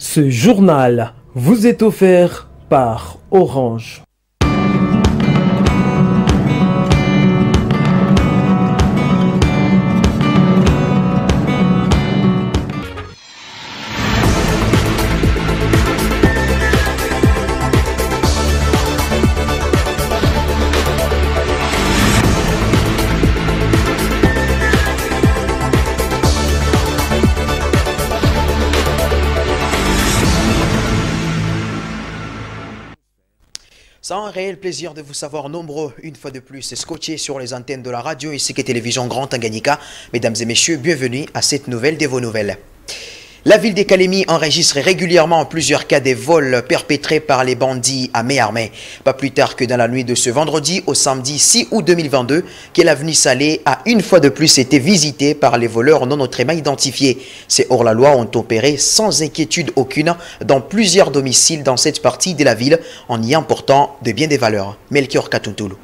Ce journal vous est offert par Orange. C'est un réel plaisir de vous savoir nombreux, une fois de plus, scotchés sur les antennes de la radio ici que Télévision Grand Tanganyika. Mesdames et messieurs, bienvenue à cette nouvelle de vos nouvelles. La ville de Calémie enregistre régulièrement plusieurs cas de vols perpétrés par les bandits à main armée. Pas plus tard que dans la nuit de ce vendredi au samedi 6 août 2022, que l'avenue Salé a une fois de plus été visitée par les voleurs non autrement identifiés. Ces hors-la-loi ont opéré sans inquiétude aucune dans plusieurs domiciles dans cette partie de la ville en y emportant de bien des valeurs. Melchior Katuntoulou.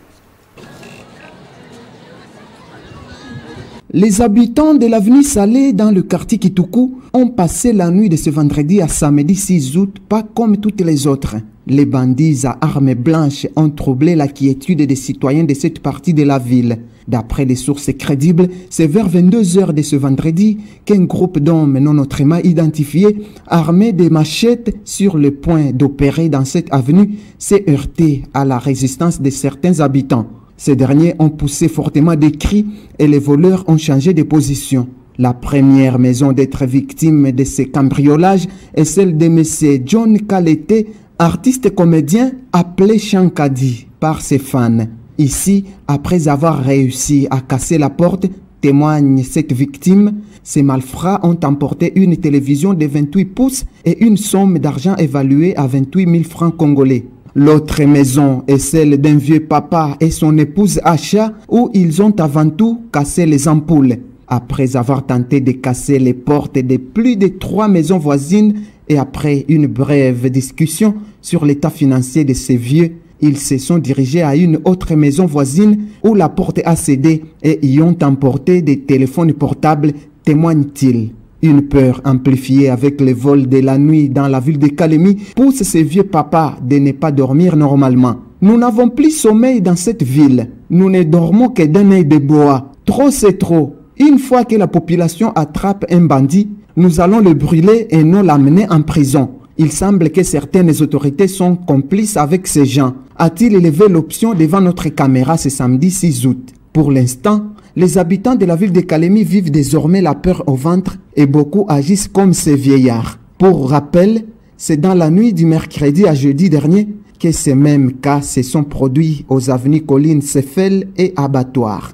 Les habitants de l'avenue Salé dans le quartier Kitoukou ont passé la nuit de ce vendredi à samedi 6 août, pas comme toutes les autres. Les bandits à armes blanches ont troublé la quiétude des citoyens de cette partie de la ville. D'après des sources crédibles, c'est vers 22 h de ce vendredi qu'un groupe d'hommes non autrement identifiés, armés de machettes sur le point d'opérer dans cette avenue, s'est heurté à la résistance de certains habitants. Ces derniers ont poussé fortement des cris et les voleurs ont changé de position. La première maison d'être victime de ces cambriolages est celle de M. John Kalete, artiste comédien appelé Shankadi par ses fans. Ici, après avoir réussi à casser la porte, témoigne cette victime, ces malfrats ont emporté une télévision de 28 pouces et une somme d'argent évaluée à 28 000 francs congolais. L'autre maison est celle d'un vieux papa et son épouse Acha où ils ont avant tout cassé les ampoules. Après avoir tenté de casser les portes de plus de 3 maisons voisines et après une brève discussion sur l'état financier de ces vieux, ils se sont dirigés à une autre maison voisine où la porte a cédé et y ont emporté des téléphones portables, témoigne-t-il. Une peur amplifiée avec les vols de la nuit dans la ville de Calémie pousse ces vieux papas de ne pas dormir normalement. Nous n'avons plus sommeil dans cette ville. Nous ne dormons que d'un œil de bois. Trop c'est trop. Une fois que la population attrape un bandit, nous allons le brûler et non l'amener en prison. Il semble que certaines autorités sont complices avec ces gens. A-t-il élevé l'option devant notre caméra ce samedi 6 août? Pour l'instant, les habitants de la ville de Calémie vivent désormais la peur au ventre et beaucoup agissent comme ces vieillards. Pour rappel, c'est dans la nuit du mercredi à jeudi dernier que ces mêmes cas se sont produits aux avenues Colline, Sefel et Abattoir.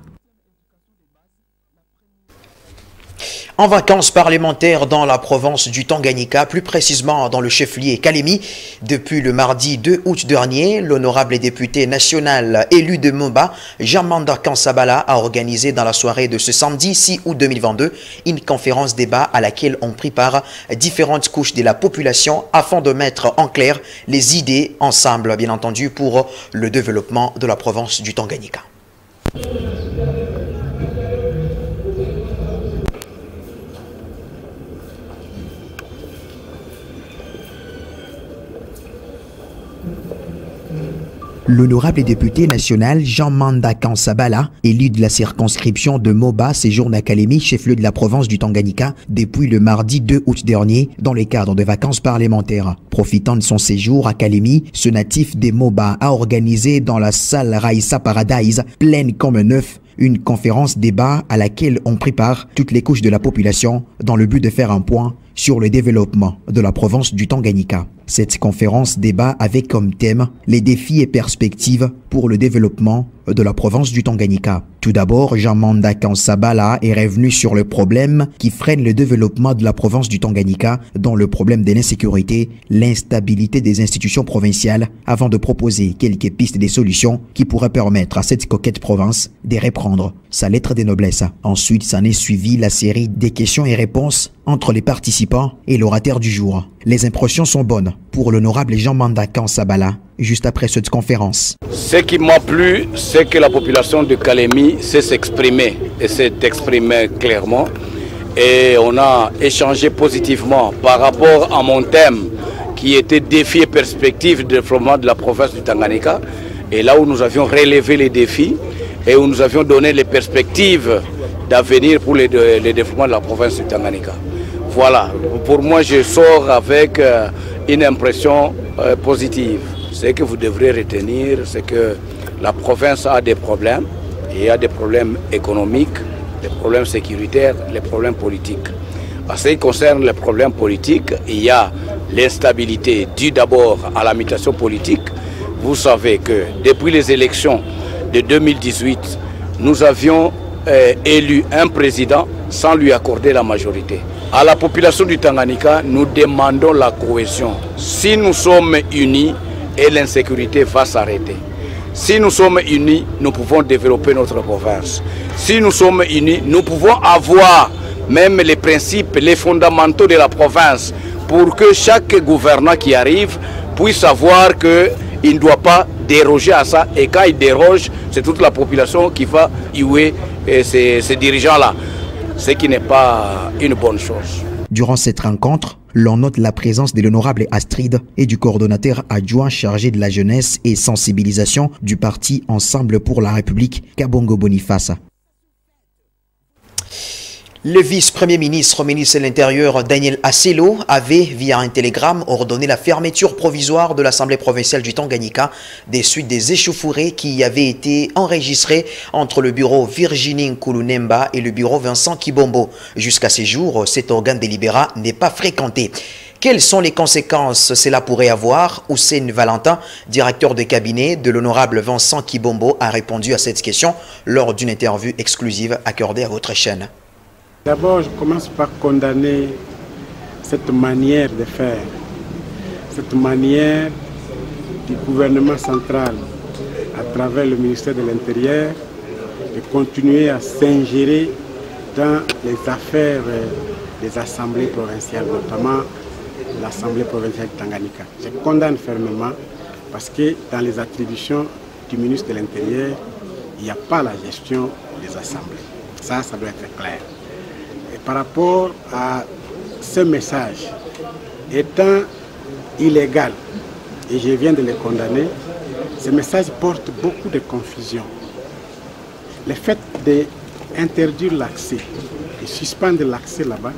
En vacances parlementaires dans la province du Tanganyika, plus précisément dans le chef-lieu Calémie, depuis le mardi 2 août dernier, l'honorable député national élu de Moba, Jean-Manda Kansabala, a organisé dans la soirée de ce samedi 6 août 2022 une conférence débat à laquelle ont pris part différentes couches de la population afin de mettre en clair les idées ensemble, bien entendu, pour le développement de la province du Tanganyika. L'honorable député national Jean-Manda Kansabala, élu de la circonscription de Moba, séjourne à Calémie, chef-lieu de la province du Tanganyika, depuis le mardi 2 août dernier, dans le cadre de vacances parlementaires. Profitant de son séjour à Calémie, ce natif de Moba a organisé dans la salle Raissa Paradise, pleine comme un œuf, une conférence débat à laquelle ont pris part toutes les couches de la population dans le but de faire un point sur le développement de la province du Tanganyika. Cette conférence débat avait comme thème les défis et perspectives pour le développement de la province du Tanganyika. Tout d'abord, Jean-Manda Kansabala est revenu sur le problème qui freine le développement de la province du Tanganyika, dont le problème de l'insécurité, l'instabilité des institutions provinciales, avant de proposer quelques pistes de solutions qui pourraient permettre à cette coquette province de reprendre sa lettre de noblesse. Ensuite, s'en est suivi la série des questions et réponses entre les participants et l'orateur du jour. Les impressions sont bonnes pour l'honorable Jean-Manda Kansabala juste après cette conférence. Ce qui m'a plu, c'est que la population de Calémie sait s'exprimer et s'est exprimée clairement. et on a échangé positivement par rapport à mon thème qui était défis et perspectives de développement de la province du Tanganyika, et là où nous avions relevé les défis et où nous avions donné les perspectives d'avenir pour le développement de la province du Tanganyika. Voilà, pour moi je sors avec une impression positive. Ce que vous devrez retenir, c'est que la province a des problèmes. Il y a des problèmes économiques, des problèmes sécuritaires, les problèmes politiques. En ce qui concerne les problèmes politiques, il y a l'instabilité due d'abord à la mutation politique. Vous savez que depuis les élections de 2018, nous avions élu un président sans lui accorder la majorité. À la population du Tanganyika, nous demandons la cohésion. Si nous sommes unis, et l'insécurité va s'arrêter. Si nous sommes unis, nous pouvons développer notre province. Si nous sommes unis, nous pouvons avoir même les principes, les fondamentaux de la province pour que chaque gouvernant qui arrive puisse savoir qu'il ne doit pas déroger à ça. Et quand il déroge, c'est toute la population qui va huer ces dirigeants-là, ce qui n'est pas une bonne chose. Durant cette rencontre, l'on note la présence de l'honorable Astrid et du coordonnateur adjoint chargé de la jeunesse et sensibilisation du parti Ensemble pour la République, Kabongo Boniface. Le vice-premier ministre, ministre de l'Intérieur, Daniel Asselo, avait, via un télégramme, ordonné la fermeture provisoire de l'Assemblée provinciale du Tanganyika des suites des échauffourées qui avaient été enregistrées entre le bureau Virginie Nkulunemba et le bureau Vincent Kibombo. Jusqu'à ces jours, cet organe délibérant n'est pas fréquenté. Quelles sont les conséquences cela pourrait avoir? Hussein Valentin, directeur de cabinet de l'honorable Vincent Kibombo, a répondu à cette question lors d'une interview exclusive accordée à votre chaîne. D'abord, je commence par condamner cette manière de faire, cette manière du gouvernement central à travers le ministère de l'Intérieur de continuer à s'ingérer dans les affaires des assemblées provinciales, notamment l'Assemblée provinciale de Tanganyika. Je condamne fermement parce que dans les attributions du ministre de l'Intérieur, il n'y a pas la gestion des assemblées. Ça doit être clair. Par rapport à ce message étant illégal, et je viens de le condamner, ce message porte beaucoup de confusion. Le fait d'interdire l'accès, de suspendre l'accès là-bas,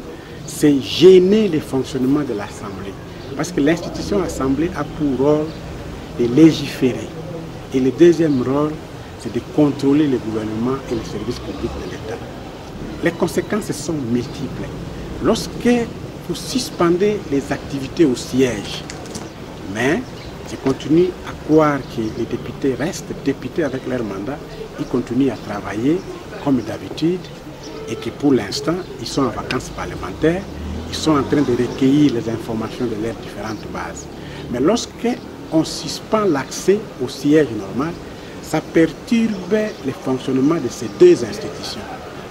c'est gêner le fonctionnement de l'Assemblée. Parce que l'institution Assemblée a pour rôle de légiférer. Et le deuxième rôle, c'est de contrôler le gouvernement et les services publics de l'État. Les conséquences sont multiples. Lorsque vous suspendez les activités au siège, mais je continue à croire que les députés restent députés avec leur mandat, ils continuent à travailler comme d'habitude et que pour l'instant, ils sont en vacances parlementaires, ils sont en train de recueillir les informations de leurs différentes bases. Mais lorsque on suspend l'accès au siège normal, ça perturbe le fonctionnement de ces deux institutions.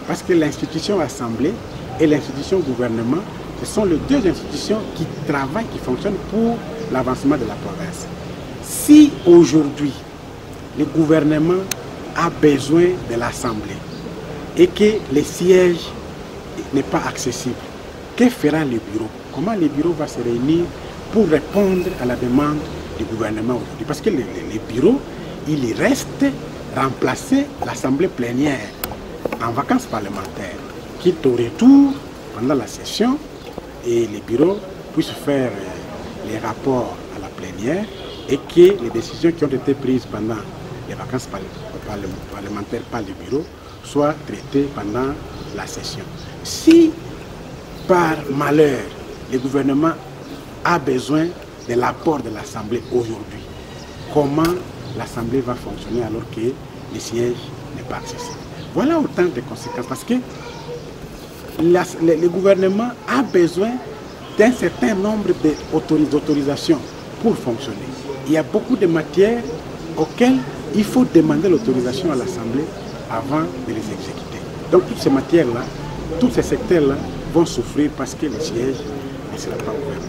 Parce que l'institution Assemblée et l'institution gouvernement, ce sont les deux institutions qui travaillent, qui fonctionnent pour l'avancement de la province. Si aujourd'hui, le gouvernement a besoin de l'Assemblée et que le siège n'est pas accessible, que fera le bureau? Comment le bureau va se réunir pour répondre à la demande du gouvernement aujourd'hui? Parce que le bureau, il reste remplacer l'Assemblée plénière en vacances parlementaires, quitte au retour pendant la session et les bureaux puissent faire les rapports à la plénière et que les décisions qui ont été prises pendant les vacances parlementaires par les bureaux soient traitées pendant la session. Si par malheur le gouvernement a besoin de l'apport de l'Assemblée aujourd'hui, comment l'Assemblée va fonctionner alors que le siège n'est pas accessible? Voilà autant de conséquences parce que le gouvernement a besoin d'un certain nombre d'autorisations pour fonctionner. Il y a beaucoup de matières auxquelles il faut demander l'autorisation à l'Assemblée avant de les exécuter. Donc toutes ces matières-là, tous ces secteurs-là vont souffrir parce que le siège ne sera pas ouvert.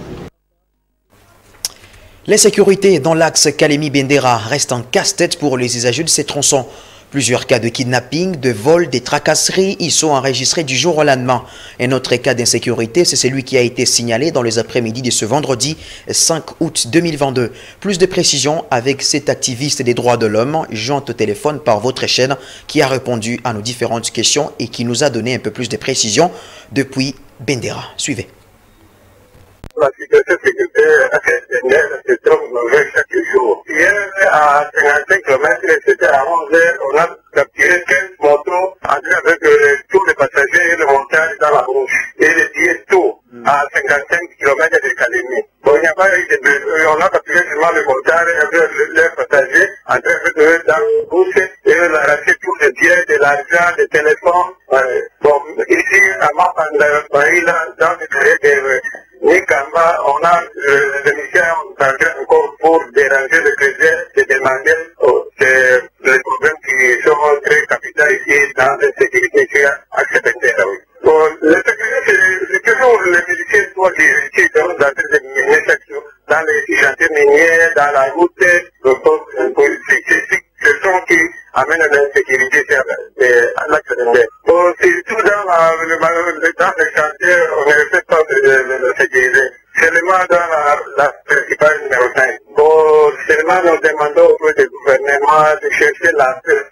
L'insécurité dans l'axe Kalemi-Bendera reste un casse-tête pour les usagers de ces tronçons. Plusieurs cas de kidnapping, de vol, des tracasseries y sont enregistrés du jour au lendemain. Un autre cas d'insécurité, c'est celui qui a été signalé dans les après-midi de ce vendredi 5 août 2022. Plus de précisions avec cet activiste des droits de l'homme, joint au téléphone par votre chaîne, qui a répondu à nos différentes questions et qui nous a donné un peu plus de précisions depuis Bendera. Suivez. La situation sécuritaire se trouve nouvelle chaque jour. Hier, à 55 km, c'était à 11h, on a capturé 15 motos entrées avec tous les passagers et le montage dans la bouche. Et les billets tout à 55 km de Kalemi. Bon, il n'y a pas eu de besoin. On a capturé seulement le montage avec les passagers entrés avec eux dans la bouche et on a arraché tous les billets, de l'argent, des téléphones. Bon, ici, à Mapanda, dans le carré de Nikamba, on a le ministère encore pour déranger le président de demander les problèmes qui sont très capitaux ici dans la sécurité à cette terre. Bon, la sécurité, c'est toujours les militaires qui sont dans ces miniers chaque jour, dans les chantiers miniers, dans la route, ce sont qui amènent l'insécurité à l'accident. Bon, c'est tout dans le chantier, on ne fait pas de sécurité. Seulement dans la principale numéro 5. Bon, seulement nous demandons auprès du gouvernement de chercher la paix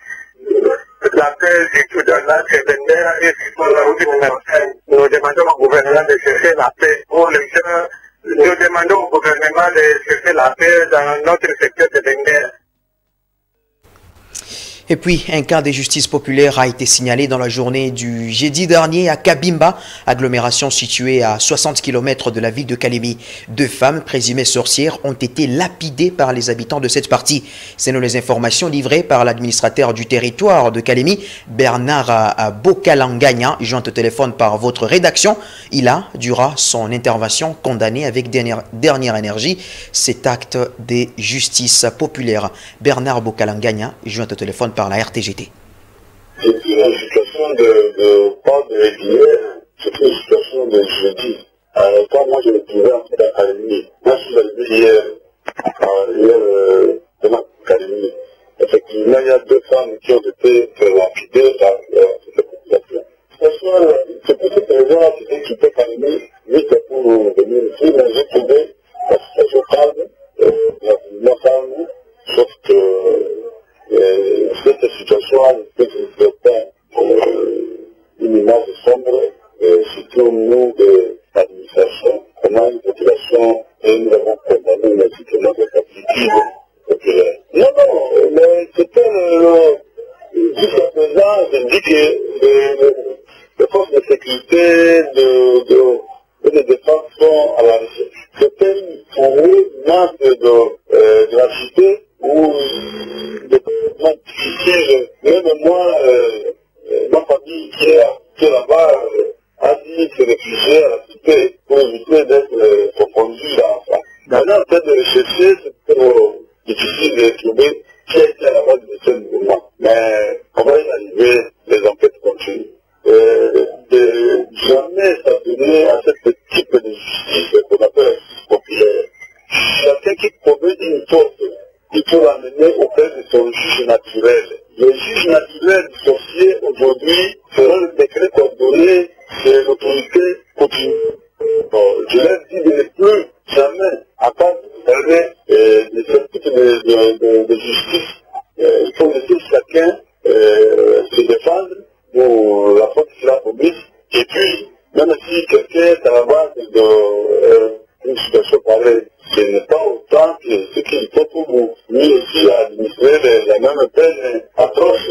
du tout dans l'accident et sur la route numéro 5. Nous demandons au gouvernement de chercher la paix pour les gens. Nous demandons au gouvernement de chercher la paix dans notre secteur de Bendera. Et puis, un cas de justice populaire a été signalé dans la journée du jeudi dernier à Kabimba, agglomération située à 60 km de la ville de Kalemi. 2 femmes présumées sorcières ont été lapidées par les habitants de cette partie. C'est les informations livrées par l'administrateur du territoire de Kalemi, Bernard Bokalangagna, joint au téléphone par votre rédaction. Il a, durant son intervention, condamné avec dernière énergie cet acte de justice populaire. Bernard Bokalangagna, joint au téléphone par la RTGT. C'est une situation de pas de régulière, c'est une situation de jeudi. Quand moi je me trouvais en fait à Kalemi, moi je suis arrivé hier dans Kalemi. Effectivement, il y a 2 femmes qui ont été lapidées par cette population. C'est pour cette raison que j'ai quitté Kalemi, juste pour venir ici, mais j'ai trouvé la situation calme, la calme, sauf que cette situation a une image sombre, surtout nous de l'administration. On a une population et nous avons condamné l'institution de captivité populaire. Non, mais c'était jusqu'à présent, je dis que les forces de sécurité de défense sont à la recherche. C'était une marque de la cité où des moments difficiles, même moi, ma famille qui est là-bas a dit se réfugier à la cité pour éviter d'être confondue dans ça. Maintenant, en train de rechercher, c'est trop difficile de trouver qui a été à la base de ce mouvement. Mais on va y arriver, les enquêtes continuent. De jamais s'adonner à ce type de justice qu'on appelle la justice populaire. Chacun qui commet une faute, il faut l'amener auprès de son juge naturel. Le juge naturel du sorcier, aujourd'hui, fera le décret coordonné de l'autorité continue. Bon, je leur dis de ne plus jamais attendre de ce type de justice. Il faut laisser chacun se défendre pour la faute qu'il a commise. Et puis, même si quelqu'un est à la base d'une situation pareille, ce n'est pas autant que ce qu'il faut pour vous. Lui aussi administrer la même peine atroce.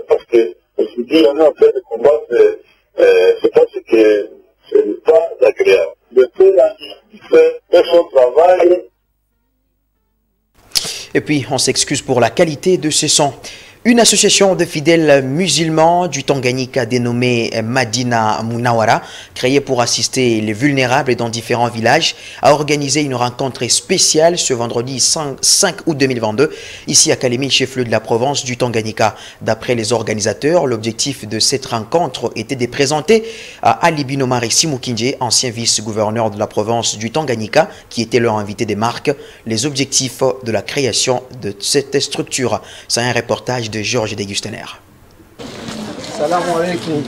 Parce que aujourd'hui, on est en train de combattre, c'est parce que ce n'est pas agréable. Le fait fait son travail. Et puis, on s'excuse pour la qualité de ce son. Une association de fidèles musulmans du Tanganyika dénommée Madina Munawara, créée pour assister les vulnérables dans différents villages, a organisé une rencontre spéciale ce vendredi 5 août 2022, ici à Kalemi, chef-lieu de la province du Tanganyika. D'après les organisateurs, l'objectif de cette rencontre était de présenter à Ali Binomari Simukindje, ancien vice-gouverneur de la province du Tanganyika, qui était leur invité des marques, les objectifs de la création de cette structure. C'est un reportage de Georges Degustener. Salam alaikum.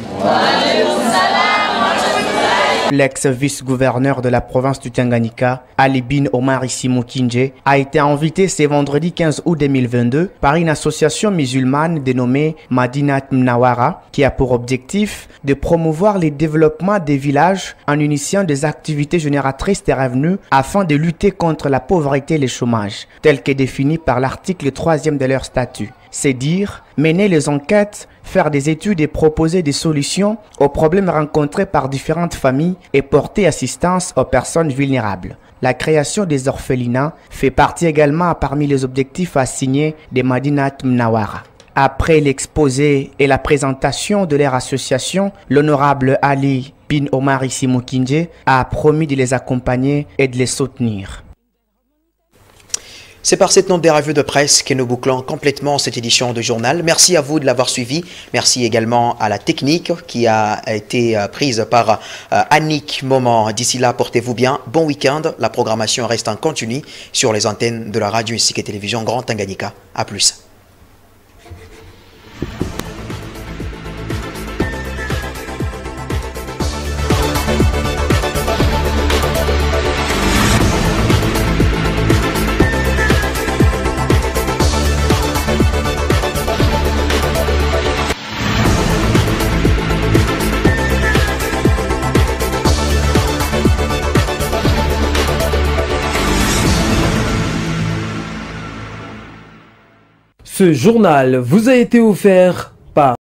L'ex-vice-gouverneur de la province du Tanganyika, Ali Bin Omar Issimo Kinje, a été invité ce vendredi 15 août 2022 par une association musulmane dénommée Madinat Mnawara, qui a pour objectif de promouvoir le développement des villages en initiant des activités génératrices de revenus afin de lutter contre la pauvreté et le chômage, tel que défini par l'article 3e de leur statut. C'est dire mener les enquêtes, faire des études et proposer des solutions aux problèmes rencontrés par différentes familles et porter assistance aux personnes vulnérables. La création des orphelinats fait partie également parmi les objectifs assignés des Madinat Mnawara. Après l'exposé et la présentation de leur association, l'honorable Ali Bin Omar Issimo Kinje a promis de les accompagner et de les soutenir. C'est par cette note des revues de presse que nous bouclons complètement cette édition de journal. Merci à vous de l'avoir suivi. Merci également à la technique qui a été prise par Annick Moment. D'ici là, portez-vous bien. Bon week-end. La programmation reste en continu sur les antennes de la radio ainsi que télévision Grand Tanganyika. À plus. Ce journal vous a été offert